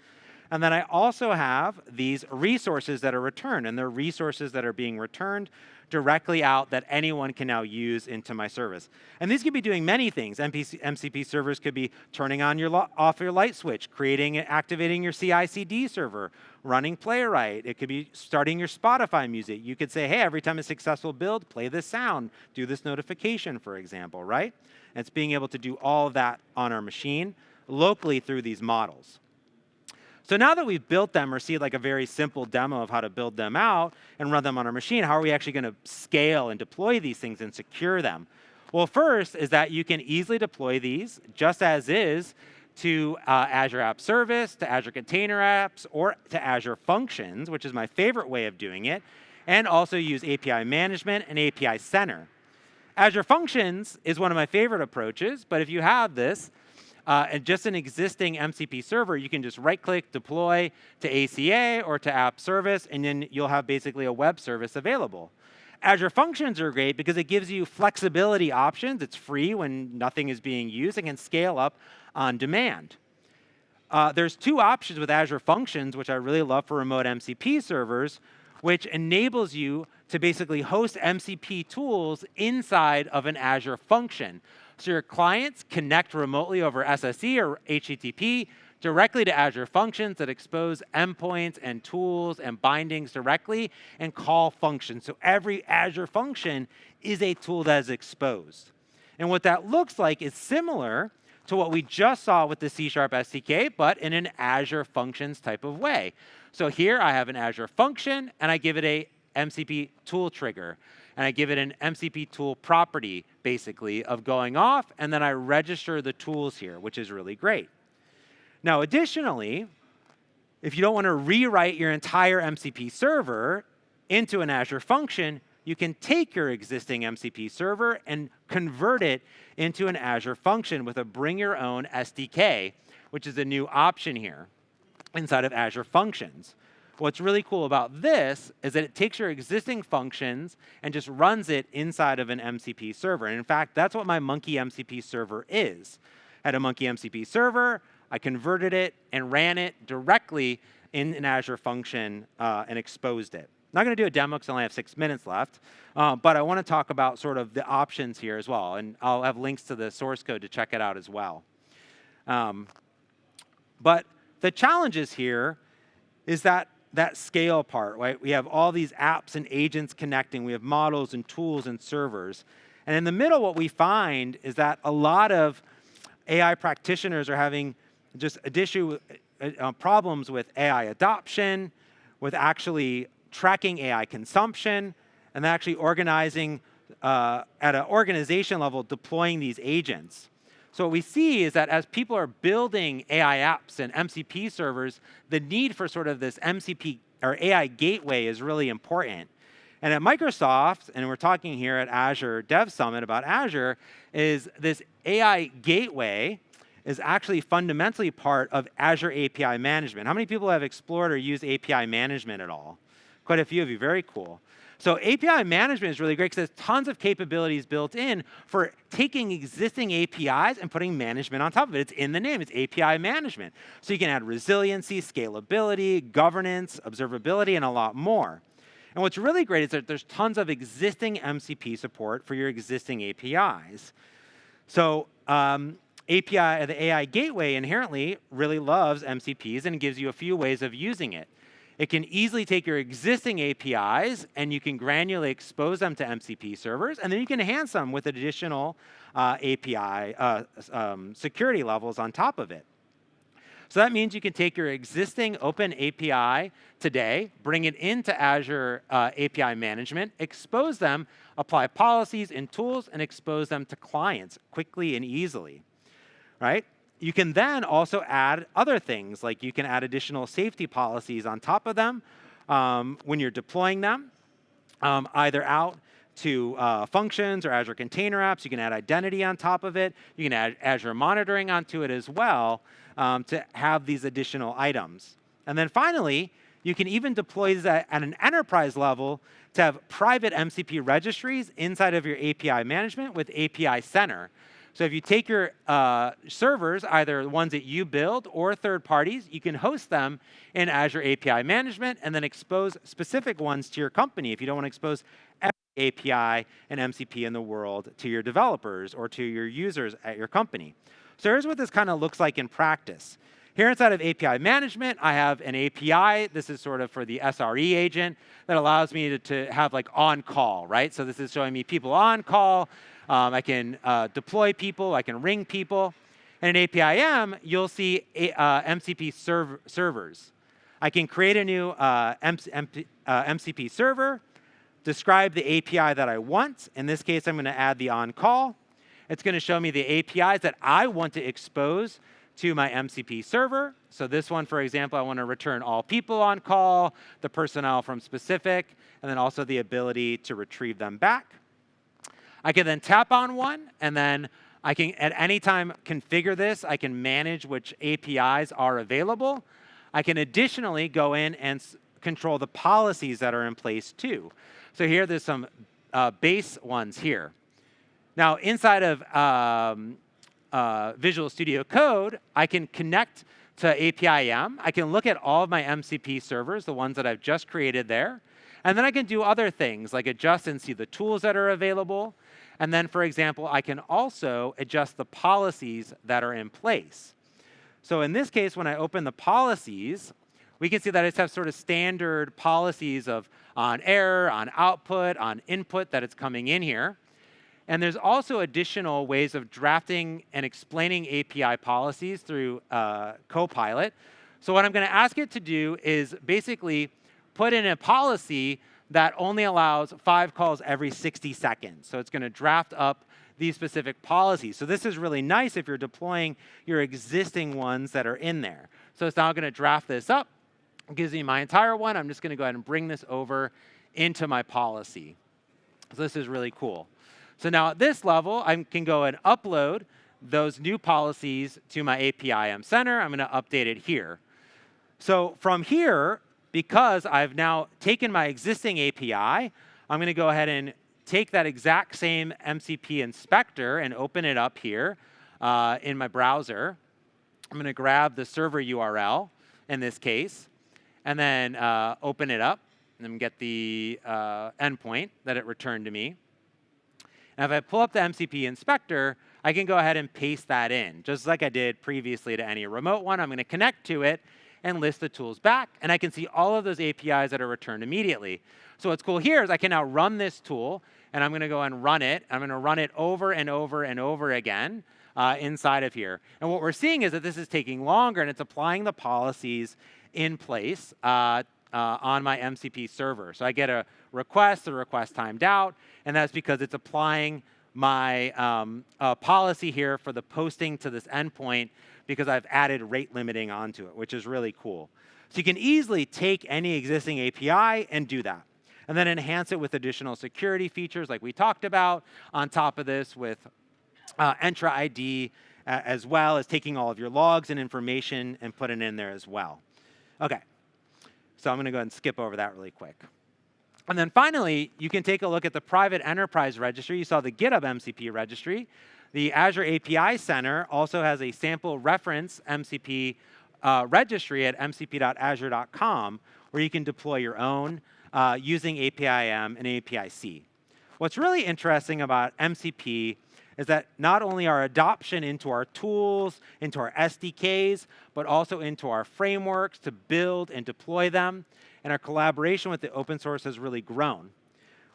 Speaker 1: And then I also have these resources that are returned, and they're resources that are being returned directly out that anyone can now use into my service. And these could be doing many things. MCP servers could be turning on off your light switch, creating and activating your CI/CD server, running Playwright. It could be starting your Spotify music. You could say, hey, every time a successful build, play this sound, do this notification, for example, right? And it's being able to do all of that on our machine locally through these models. So now that we've built them or see like a very simple demo of how to build them out and run them on our machine, how are we actually going to scale and deploy these things and secure them? Well, first is that you can easily deploy these just as is to Azure App Service, to Azure Container Apps, or to Azure Functions, which is my favorite way of doing it, and also use API Management and API Center. Azure Functions is one of my favorite approaches, but if you have this, and just an existing MCP server, you can just right-click, deploy to ACA or to App Service, and then you'll have basically a web service available. Azure Functions are great because it gives you flexibility options. It's free when nothing is being used. It can scale up on demand. There's 2 options with Azure Functions, which I really love for remote MCP servers, which enables you to basically host MCP tools inside of an Azure function. So your clients connect remotely over SSE or HTTP directly to Azure Functions that expose endpoints and tools and bindings directly and call functions. So every Azure function is a tool that is exposed. And what that looks like is similar to what we just saw with the C# SDK, but in an Azure Functions type of way. So here I have an Azure function, and I give it a MCP tool trigger. And I give it an MCP tool property, basically, of going off, and then I register the tools here, which is really great. Now, additionally, if you don't want to rewrite your entire MCP server into an Azure function, you can take your existing MCP server and convert it into an Azure function with a bring your own SDK, which is a new option here inside of Azure Functions. What's really cool about this is that it takes your existing functions and just runs it inside of an MCP server. And in fact, that's what my Monkey MCP server is. I had a Monkey MCP server, I converted it and ran it directly in an Azure function and exposed it. I'm not going to do a demo because I only have 6 minutes left, but I want to talk about sort of the options here as well. And I'll have links to the source code to check it out as well. But the challenges here is that scale part, right? We have all these apps and agents connecting. We have models and tools and servers. And in the middle, what we find is that a lot of AI practitioners are having just problems with AI adoption, with actually tracking AI consumption, and actually organizing at an organization level, deploying these agents. So what we see is that as people are building AI apps and MCP servers, the need for sort of this MCP or AI gateway is really important. And at Microsoft, and we're talking here at Azure Dev Summit about Azure, is this AI gateway is actually fundamentally part of Azure API management. How many people have explored or used API management at all? Quite a few of you, very cool. So API management is really great because there's tons of capabilities built in for taking existing APIs and putting management on top of it. It's in the name, it's API management. So you can add resiliency, scalability, governance, observability, and a lot more. And And what's really great is that there's tons of existing MCP support for your existing APIs. So API, the AI gateway inherently really loves MCPs and gives you a few ways of using it. It can easily take your existing APIs and you can granularly expose them to MCP servers, and then you can enhance them with additional API security levels on top of it. So that means you can take your existing open API today, bring it into Azure API management, expose them, apply policies and tools, and expose them to clients quickly and easily, right? You can then also add other things, like you can add additional safety policies on top of them when you're deploying them, either out to functions or Azure Container Apps. You can add identity on top of it. You can add Azure monitoring onto it as well to have these additional items. And then finally, you can even deploy this at an enterprise level to have private MCP registries inside of your API management with API Center. So if you take your servers, either ones that you build or third parties, you can host them in Azure API Management and then expose specific ones to your company if you don't want to expose every API and MCP in the world to your developers or to your users at your company. So here's what this kind of looks like in practice. Here inside of API Management, I have an API. This is sort of for the SRE agent that allows me to have like on-call, right? So this is showing me people on call. I can deploy people, I can ring people. And in APIM, you'll see MCP servers. I can create a new MCP server, describe the API that I want. In this case, I'm going to add the on-call. It's going to show me the APIs that I want to expose to my MCP server. So this one, for example, I want to return all people on call, the personnel from specific, and then also the ability to retrieve them back. I can then tap on one, and then I can, at any time, configure this. I can manage which APIs are available. I can additionally go in and control the policies that are in place, too. So here, there's some base ones here. Now, inside of Visual Studio Code, I can connect to APIM. I can look at all of my MCP servers, the ones that I've just created there. And then I can do other things, like adjust and see the tools that are available. And then, for example, I can also adjust the policies that are in place. So in this case, when I open the policies, we can see that I just have sort of standard policies of on error, on output, on input that it's coming in here. And there's also additional ways of drafting and explaining API policies through Copilot. So what I'm going to ask it to do is basically put in a policy that only allows 5 calls every 60 seconds. So it's going to draft up these specific policies. So this is really nice if you're deploying your existing ones that are in there. So it's now going to draft this up. It gives me my entire one. I'm just going to go ahead and bring this over into my policy. So this is really cool. So now at this level, I can go and upload those new policies to my APIM Center. I'm going to update it here. So from here, because I've now taken my existing API, I'm going to go ahead and take that exact same MCP inspector and open it up here in my browser. I'm going to grab the server URL in this case, and then open it up, and then get the endpoint that it returned to me. And if I pull up the MCP inspector, I can go ahead and paste that in, just like I did previously to any remote one. I'm going to connect to it and list the tools back, and I can see all of those APIs that are returned immediately. So what's cool here is I can now run this tool, and I'm going to go and run it. I'm going to run it over and over and over again inside of here. And what we're seeing is that this is taking longer, and it's applying the policies in place on my MCP server. So I get a request, the request timed out, and that's because it's applying my policy here for the posting to this endpoint, because I've added rate limiting onto it, which is really cool. So you can easily take any existing API and do that, and then enhance it with additional security features like we talked about, on top of this with Entra ID, as well as taking all of your logs and information and put it in there as well. Okay, so I'm going to go ahead and skip over that really quick. And then finally, you can take a look at the private enterprise registry. You saw the GitHub MCP registry. The Azure API Center also has a sample reference MCP registry at mcp.azure.com, where you can deploy your own using API-M and API-C. What's really interesting about MCP is that not only our adoption into our tools, into our SDKs, but also into our frameworks to build and deploy them, and our collaboration with the open source has really grown.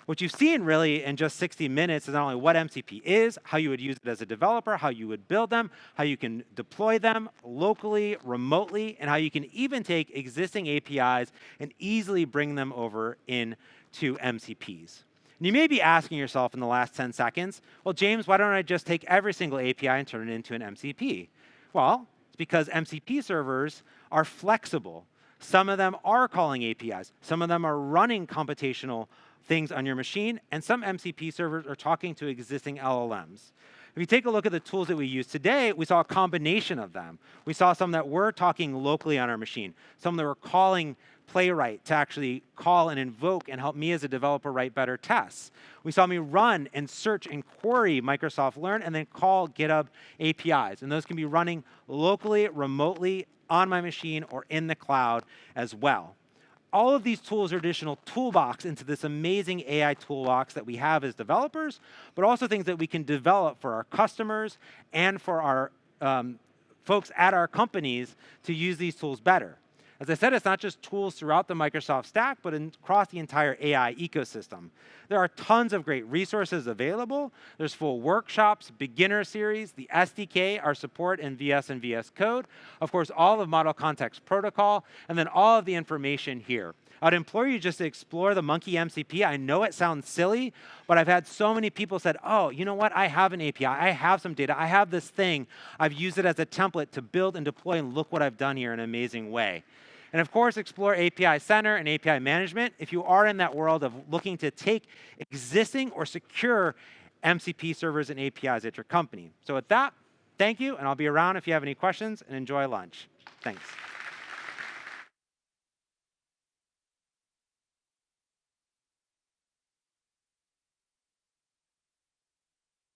Speaker 1: What you've seen really in just 60 minutes is not only what MCP is, how you would use it as a developer, how you would build them, how you can deploy them locally, remotely, and how you can even take existing APIs and easily bring them over into MCPs. And you may be asking yourself in the last 10 seconds, well, James, why don't I just take every single API and turn it into an MCP? Well, it's because MCP servers are flexible. Some of them are calling APIs. Some of them are running computational things on your machine, and some MCP servers are talking to existing LLMs. If you take a look at the tools that we use today, we saw a combination of them. We saw some that were talking locally on our machine, some that were calling Playwright to actually call and invoke and help me as a developer write better tests. We saw me run and search and query Microsoft Learn and then call GitHub APIs. And those can be running locally, remotely, on my machine, or in the cloud as well. All of these tools are additional toolbox into this amazing AI toolbox that we have as developers, but also things that we can develop for our customers and for our folks at our companies to use these tools better. As I said, it's not just tools throughout the Microsoft stack, but across the entire AI ecosystem. There are tons of great resources available. There's full workshops, beginner series, the SDK, our support in VS and VS Code, of course, all of Model Context Protocol, and then all of the information here. I'd implore you just to explore the Monkey MCP. I know it sounds silly, but I've had so many people said, oh, you know what? I have an API. I have some data. I have this thing. I've used it as a template to build and deploy, and look what I've done here in an amazing way. And of course, explore API Center and API Management if you are in that world of looking to take existing or secure MCP servers and APIs at your company. So with that, thank you, and I'll be around if you have any questions, and enjoy lunch. Thanks.